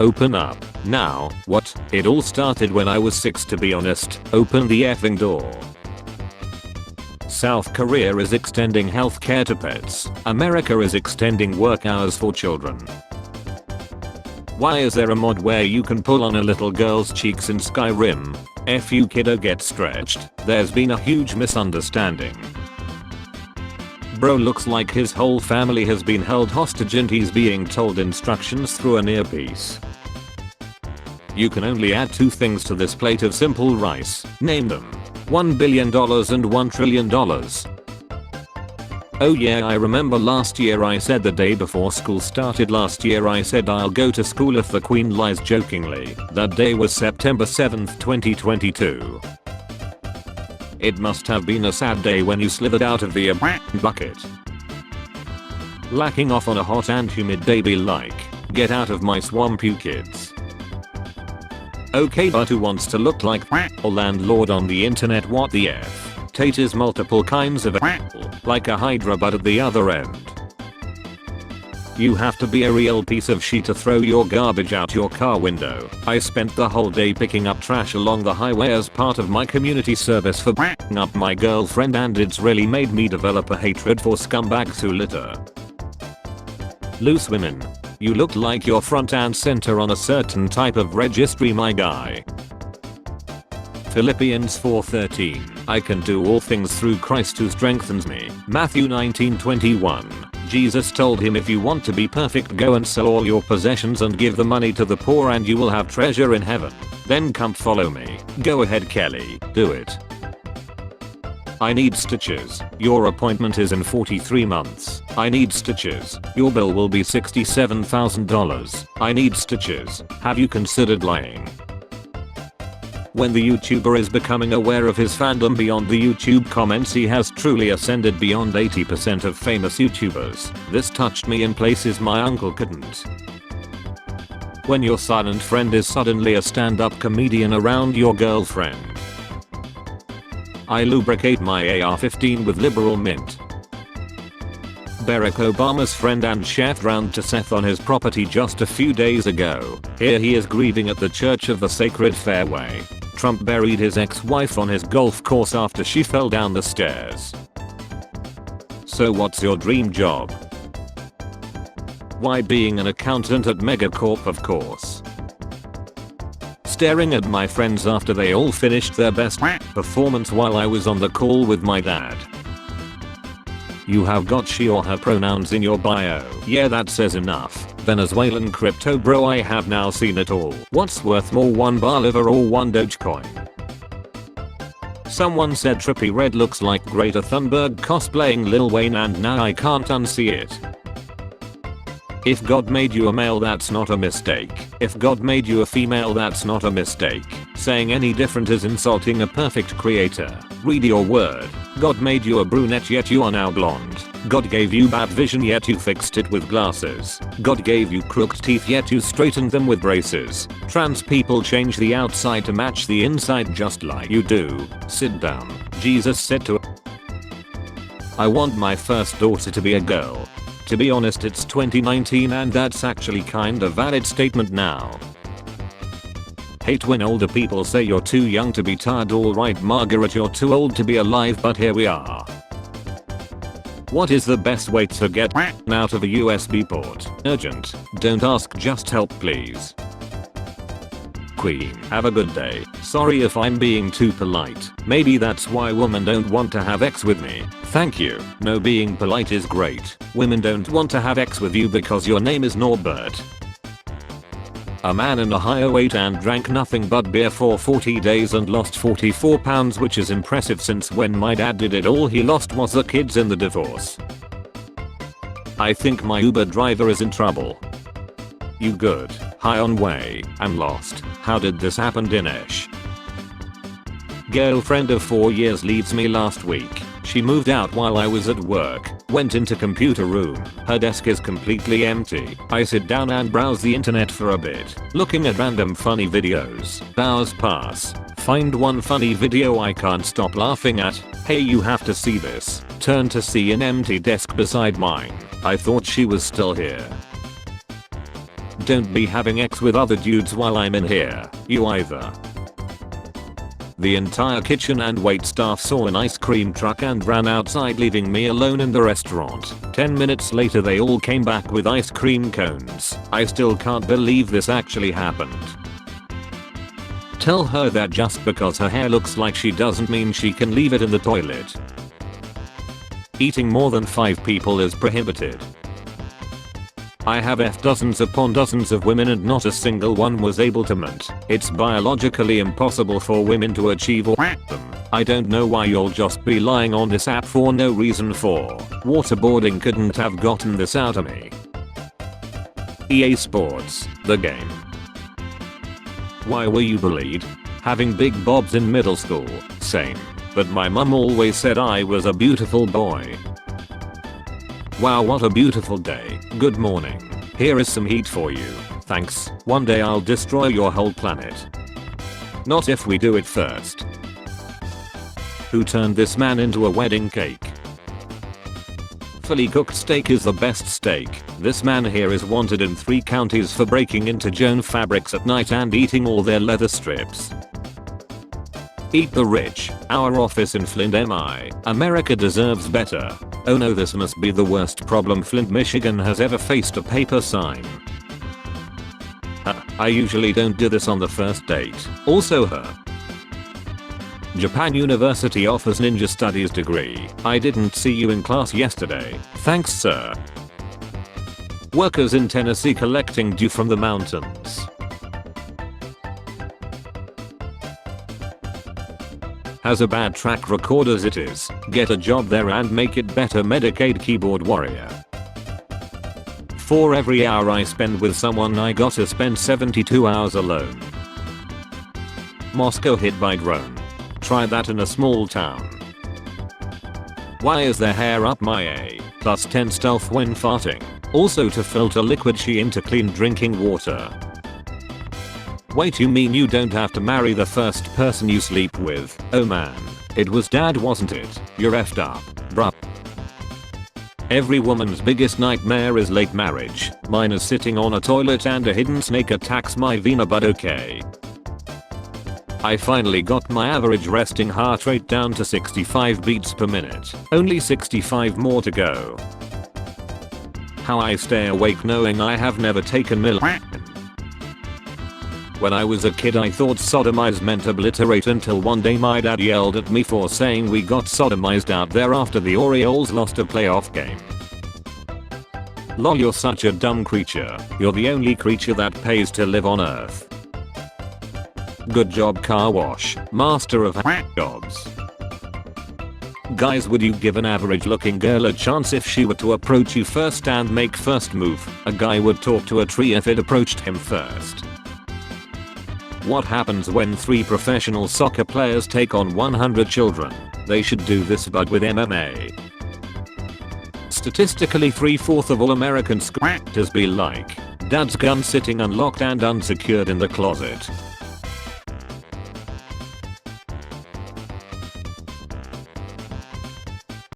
Open up. Now, what? It all started when I was 6 to be honest. Open the effing door. South Korea is extending healthcare to pets. America is extending work hours for children. Why is there a mod where you can pull on a little girl's cheeks in Skyrim? F you kiddo, get stretched. There's been a huge misunderstanding. Bro looks like his whole family has been held hostage and he's being told instructions through an earpiece. You can only add 2 things to this plate of simple rice. Name them. $1 billion and $1 trillion. Oh yeah, I remember last year I said the day before school started last year I said I'll go to school if the queen lies jokingly. That day was September 7th, 2022. It must have been a sad day when you slithered out of the bucket. Lacking off on a hot and humid day be like, get out of my swamp you kids. Okay, but who wants to look like a landlord on the internet? What the F? Tate is multiple kinds of like a hydra but at the other end. You have to be a real piece of shit to throw your garbage out your car window. I spent the whole day picking up trash along the highway as part of my community service for up my girlfriend, and it's really made me develop a hatred for scumbags who litter. Loose women. You look like you're front and center on a certain type of registry, my guy. Philippians 4:13. I can do all things through Christ who strengthens me. Matthew 19:21. Jesus told him, if you want to be perfect, go and sell all your possessions and give the money to the poor and you will have treasure in heaven. Then come follow me. Go ahead Kelly, do it. I need stitches. Your appointment is in 43 months. I need stitches. Your bill will be $67,000. I need stitches. Have you considered lying? When the YouTuber is becoming aware of his fandom beyond the YouTube comments, he has truly ascended beyond 80% of famous YouTubers. This touched me in places my uncle couldn't. When your silent friend is suddenly a stand-up comedian around your girlfriend. I lubricate my AR-15 with liberal mint. Barack Obama's friend and chef drowned to Seth on his property just a few days ago. Here he is grieving at the Church of the Sacred Fairway. Trump buried his ex-wife on his golf course after she fell down the stairs. So what's your dream job? Why, being an accountant at Megacorp, of course. Staring at my friends after they all finished their best performance while I was on the call with my dad. You have got she or her pronouns in your bio. Yeah, that says enough. Venezuelan crypto bro, I have now seen it all. What's worth more, one Bolivar or one Dogecoin? Someone said Trippie Redd looks like Greta Thunberg cosplaying Lil Wayne, and now I can't unsee it. If God made you a male, that's not a mistake. If God made you a female, that's not a mistake. Saying any different is insulting a perfect creator. Read your word. God made you a brunette yet you are now blonde. God gave you bad vision yet you fixed it with glasses. God gave you crooked teeth yet you straightened them with braces. Trans people change the outside to match the inside just like you do. Sit down. Jesus said to I want my first daughter to be a girl. To be honest, it's 2019 and that's actually kind of valid statement now. Hate when older people say you're too young to be tired. Alright Margaret, you're too old to be alive, but here we are. What is the best way to get out of a USB port? Urgent. Don't ask, just help please. Queen, have a good day. Sorry if I'm being too polite. Maybe that's why women don't want to have sex with me. Thank you. No, being polite is great. Women don't want to have sex with you because your name is Norbert. A man in Ohio ate and drank nothing but beer for 40 days and lost 44 pounds, which is impressive since when my dad did it all he lost was the kids in the divorce. I think my Uber driver is in trouble. You good? Hi, on way. I'm lost. How did this happen, Dinesh? Girlfriend of 4 years leaves me last week. She moved out while I was at work. Went into computer room. Her desk is completely empty. I sit down and browse the internet for a bit, looking at random funny videos. Hours pass. Find one funny video I can't stop laughing at. Hey, you have to see this. Turn to see an empty desk beside mine. I thought she was still here. don't be having X with other dudes while I'm in here. You either. The entire kitchen and wait staff saw an ice cream truck and ran outside, leaving me alone in the restaurant. 10 minutes later they all came back with ice cream cones. I still can't believe this actually happened. Tell her that just because her hair looks like she doesn't mean she can leave it in the toilet. Eating more than 5 people is prohibited. I have F dozens upon dozens of women and not a single one was able to mate. It's biologically impossible for women to achieve or them. I don't know why you'll just be lying on this app for no reason. For waterboarding couldn't have gotten this out of me. EA Sports, the game. Why were you bullied? Having big bobs in middle school, same. But my mum always said I was a beautiful boy. Wow, what a beautiful day. Good morning. Here is some heat for you. Thanks. One day I'll destroy your whole planet. Not if we do it first. Who turned this man into a wedding cake? Fully cooked steak is the best steak. This man here is wanted in 3 counties for breaking into Joan Fabrics at night and eating all their leather strips. Eat the rich. Our office in Flint, MI. America deserves better. Oh no, this must be the worst problem Flint, Michigan has ever faced. A paper sign. I usually don't do this on the first date. Also her. Japan University offers ninja studies degree. I didn't see you in class yesterday. Thanks, sir. Workers in Tennessee collecting dew from the mountains. Has a bad track record as it is. Get a job there and make it better. Medicaid keyboard warrior. For every hour I spend with someone I gotta spend 72 hours alone. Moscow hit by drone. Try that in a small town. Why is there hair up my A? +10 stealth when farting. Also to filter liquid she into clean drinking water. Wait, you mean you don't have to marry the first person you sleep with? Oh man. It was dad, wasn't it? You're effed up, bruh. Every woman's biggest nightmare is late marriage. Mine is sitting on a toilet and a hidden snake attacks my vena, but okay. I finally got my average resting heart rate down to 65 beats per minute. Only 65 more to go. How I stay awake knowing I have never taken Milk. When I was a kid I thought sodomize meant obliterate until one day my dad yelled at me for saying we got sodomized out there after the Orioles lost a playoff game. Lol, you're such a dumb creature. You're the only creature that pays to live on Earth. Good job, car wash, master of jobs. Guys, would you give an average looking girl a chance if she were to approach you first and make first move? A guy would talk to a tree if it approached him first. What happens when 3 professional soccer players take on 100 children? They should do this but with MMA. Statistically 3/4 of all American scratchers be like dad's gun sitting unlocked and unsecured in the closet.